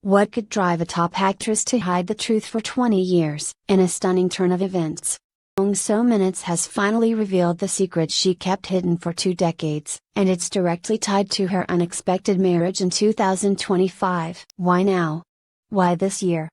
What could drive a top actress to hide the truth for 20 years? In a stunning turn of events, Jung So-minutes has finally revealed the secret she kept hidden for 2 decades, and it's directly tied to her unexpected marriage in 2025. Why now? Why this year?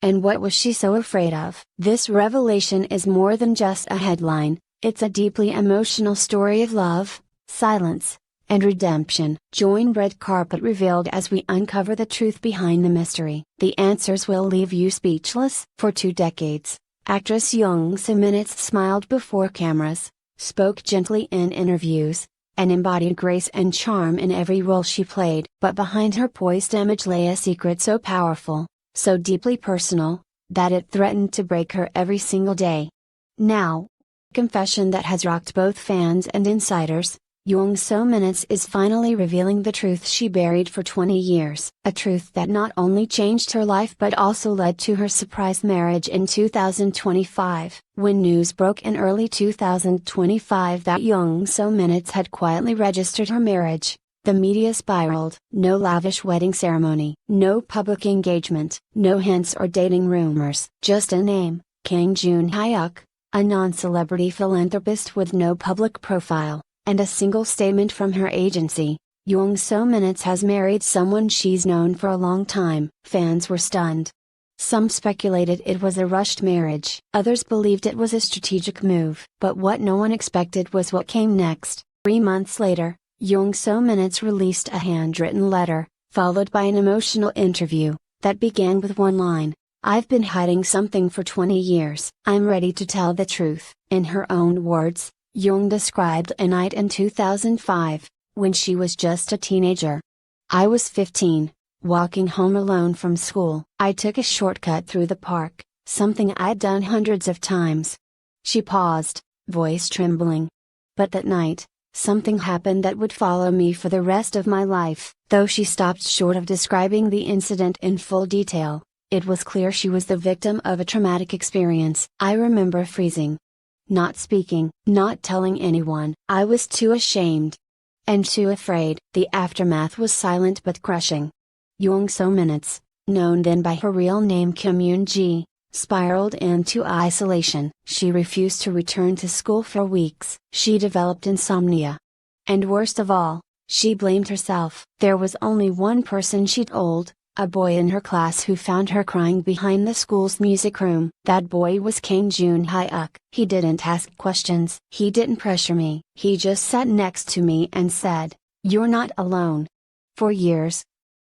And what was she so afraid of? This revelation is more than just a headline, it's a deeply emotional story of love, silence, and redemption. Join Red Carpet Revealed as we uncover the truth behind the mystery. The answers will leave you speechless. For 2 decades, actress Jung So-minutes smiled before cameras, spoke gently in interviews, and embodied grace and charm in every role she played. But behind her poised image lay a secret so powerful, so deeply personal, that it threatened to break her every single day. Now, confession that has rocked both fans and insiders, Jung So-minutes is finally revealing the truth she buried for 20 years. A truth that not only changed her life but also led to her surprise marriage in 2025. When news broke in early 2025 that Jung So-minutes had quietly registered her marriage, the media spiraled. No lavish wedding ceremony, no public engagement, no hints or dating rumors. Just a name, Kang Jun-hyuk, a non-celebrity philanthropist with no public profile, and a single statement from her agency: Jung So-minutes has married someone she's known for a long time. Fans were stunned. Some speculated it was a rushed marriage. Others believed it was a strategic move. But what no one expected was what came next. 3 months later, Jung So-minutes released a handwritten letter, followed by an emotional interview, that began with one line: "I've been hiding something for 20 years. I'm ready to tell the truth." In her own words, Jung described a night in 2005, when she was just a teenager. "I was 15, walking home alone from school. I took a shortcut through the park, something I'd done hundreds of times." She paused, voice trembling. "But that night, something happened that would follow me for the rest of my life." Though she stopped short of describing the incident in full detail, it was clear she was the victim of a traumatic experience. "I remember freezing. Not speaking, not telling anyone. I was too ashamed. And too afraid." The aftermath was silent but crushing. Jung So-minutes, known then by her real name Kim Yoon-ji, spiraled into isolation. She refused to return to school for weeks. She developed insomnia. And worst of all, she blamed herself. There was only one person she told, a boy in her class who found her crying behind the school's music room. That boy was Kang Jun-hyuk. "He didn't ask questions. He didn't pressure me. He just sat next to me and said, 'You're not alone.'" For years,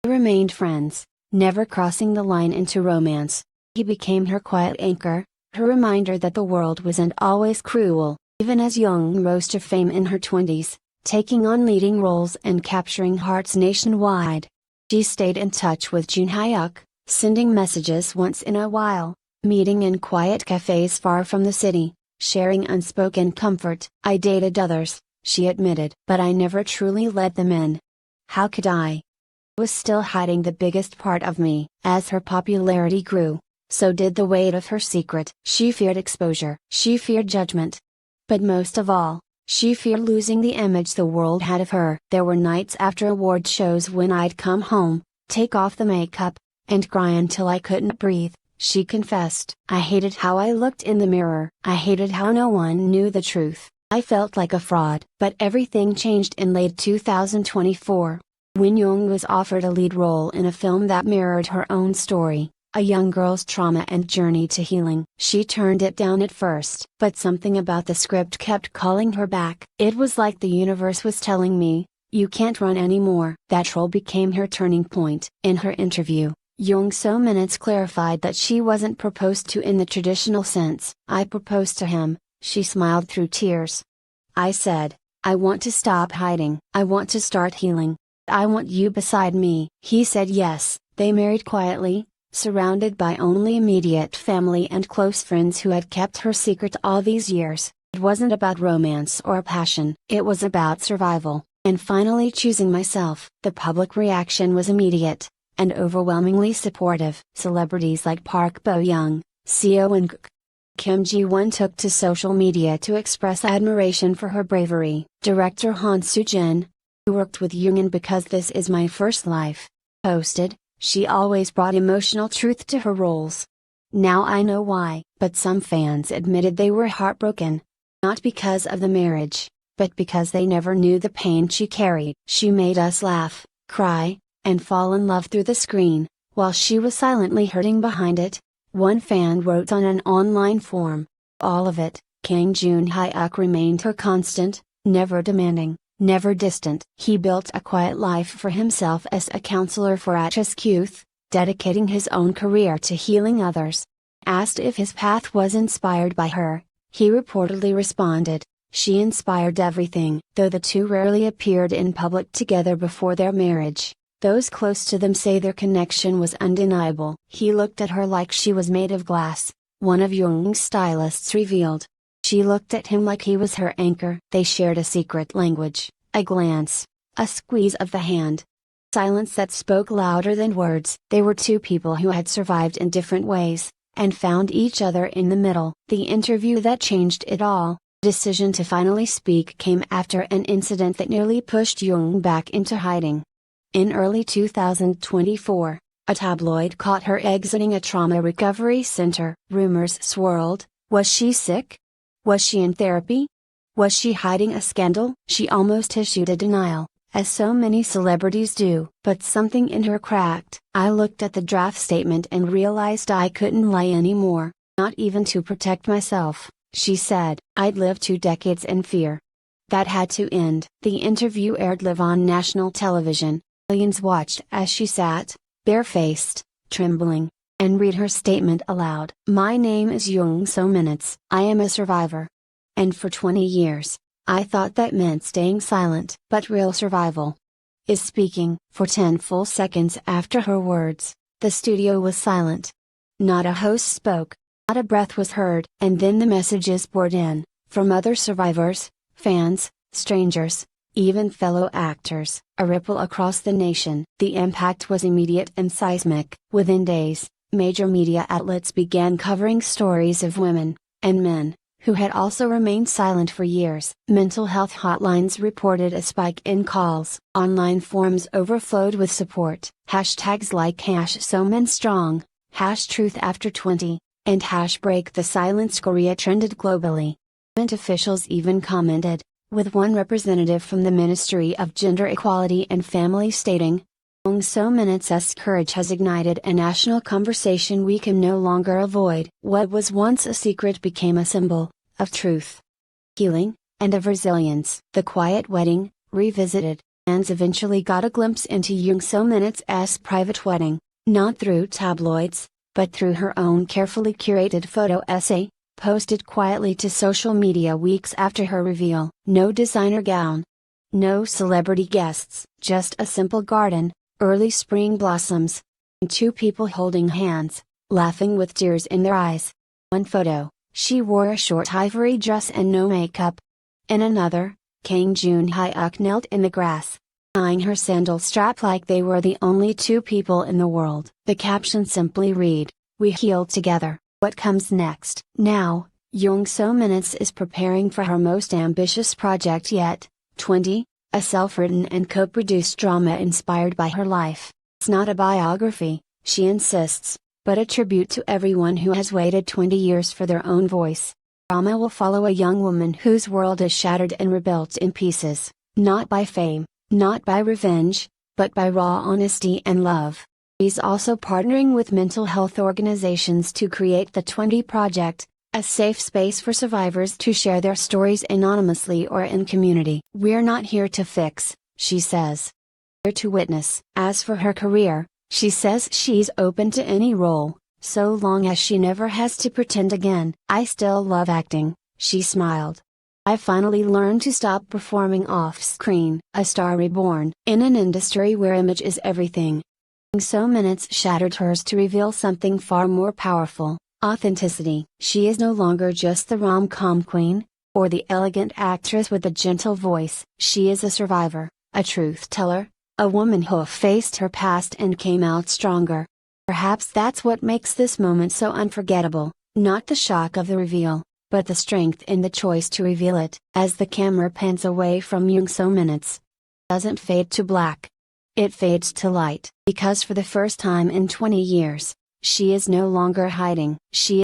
they remained friends, never crossing the line into romance. He became her quiet anchor, her reminder that the world wasn't always cruel. Even as Jung rose to fame in her 20s, taking on leading roles and capturing hearts nationwide, she stayed in touch with Jun-hyuk, sending messages once in a while, meeting in quiet cafes far from the city, sharing unspoken comfort. "I dated others," she admitted, "but I never truly let them in. How could I? I was still hiding the biggest part of me." As her popularity grew, so did the weight of her secret. She feared exposure. She feared judgment. But most of all, she feared losing the image the world had of her. "There were nights after award shows when I'd come home, take off the makeup, and cry until I couldn't breathe," she confessed. "I hated how I looked in the mirror. I hated how no one knew the truth. I felt like a fraud." But everything changed in late 2024, when Jung was offered a lead role in a film that mirrored her own story, a young girl's trauma and journey to healing. She turned it down at first, but something about the script kept calling her back. "It was like the universe was telling me, you can't run anymore." That role became her turning point. In her interview, Jung So-minutes clarified that she wasn't proposed to in the traditional sense. "I proposed to him," she smiled through tears. "I said, I want to stop hiding. I want to start healing. I want you beside me." He said yes. They married quietly, surrounded by only immediate family and close friends who had kept her secret all these years. It wasn't about romance or passion. It was about survival, and finally choosing myself. The public reaction was immediate, and overwhelmingly supportive. Celebrities like Park Bo-young, Seo In-guk, Kim Ji-won took to social media to express admiration for her bravery. Director Han Soo-jin, who worked with Jung in Because This Is My First Life, posted, She always brought emotional truth to her roles. Now I know why, but some fans admitted they were heartbroken. Not because of the marriage, but because they never knew the pain she carried. She made us laugh, cry, and fall in love through the screen, while she was silently hurting behind it. One fan wrote on an online forum, "All of it, Kang Jun-hyuk remained her constant, never demanding, never distant." He built a quiet life for himself as a counselor for at-risk youth, dedicating his own career to healing others. Asked if his path was inspired by her, he reportedly responded, "She inspired everything." Though the two rarely appeared in public together before their marriage, those close to them say their connection was undeniable. "He looked at her like she was made of glass," one of Jung's stylists revealed. "She looked at him like he was her anchor." They shared a secret language, a glance, a squeeze of the hand. Silence that spoke louder than words. They were two people who had survived in different ways, and found each other in the middle. The interview that changed it all, decision to finally speak, came after an incident that nearly pushed Jung back into hiding. In early 2024, a tabloid caught her exiting a trauma recovery center. Rumors swirled. Was she sick? Was she in therapy? Was she hiding a scandal? She almost issued a denial, as so many celebrities do. But something in her cracked. "I looked at the draft statement and realized I couldn't lie anymore, not even to protect myself," she said. "I'd lived 2 decades in fear. That had to end." The interview aired live on national television. Millions watched as she sat, barefaced, trembling, and read her statement aloud. "My name is Jung So Minutes. I am a survivor. And for 20 years, I thought that meant staying silent. But real survival is speaking." For 10 full seconds after her words, the studio was silent. Not a host spoke, not a breath was heard. And then the messages poured in, from other survivors, fans, strangers, even fellow actors. A ripple across the nation. The impact was immediate and seismic. Within days, major media outlets began covering stories of women, and men, who had also remained silent for years. Mental health hotlines reported a spike in calls. Online forums overflowed with support. Hashtags like #SoMenStrong, #TruthAfter20, and #BreakTheSilence Korea trended globally. Government officials even commented, with one representative from the Ministry of Gender Equality and Family stating, "Jung So Minutes' courage has ignited a national conversation we can no longer avoid." What was once a secret became a symbol of truth, healing, and of resilience. The Quiet Wedding, revisited. Fans eventually got a glimpse into Jung So Minutes' private wedding, not through tabloids, but through her own carefully curated photo essay, posted quietly to social media weeks after her reveal. No designer gown, no celebrity guests, just a simple garden, early spring blossoms, and 2 people holding hands, laughing with tears in their eyes. One photo, she wore a short ivory dress and no makeup. In another, Kang Jun-hyuk knelt in the grass, tying her sandal strap like they were the only 2 people in the world. The caption simply read, "We healed together. What comes next?" Now, Jung So Minutes is preparing for her most ambitious project yet, 20, a self-written and co-produced drama inspired by her life. It's not a biography, she insists, but a tribute to everyone who has waited 20 years for their own voice. Drama will follow a young woman whose world is shattered and rebuilt in pieces, not by fame, not by revenge, but by raw honesty and love. She's also partnering with mental health organizations to create the 20 Project, a safe space for survivors to share their stories anonymously or in community. "We're not here to fix," she says. "We're here to witness." As for her career, she says she's open to any role, so long as she never has to pretend again. "I still love acting," she smiled. "I finally learned to stop performing off-screen." A star reborn. In an industry where image is everything, Jung So Minutes shattered hers to reveal something far more powerful, authenticity. She is no longer just the rom-com queen, or the elegant actress with a gentle voice. She is a survivor, a truth teller, a woman who faced her past and came out stronger. Perhaps that's what makes this moment so unforgettable, not the shock of the reveal, but the strength in the choice to reveal it. As the camera pans away from Jung So Minutes, doesn't fade to black. it fades to light, because for the first time in 20 years, she is no longer hiding, she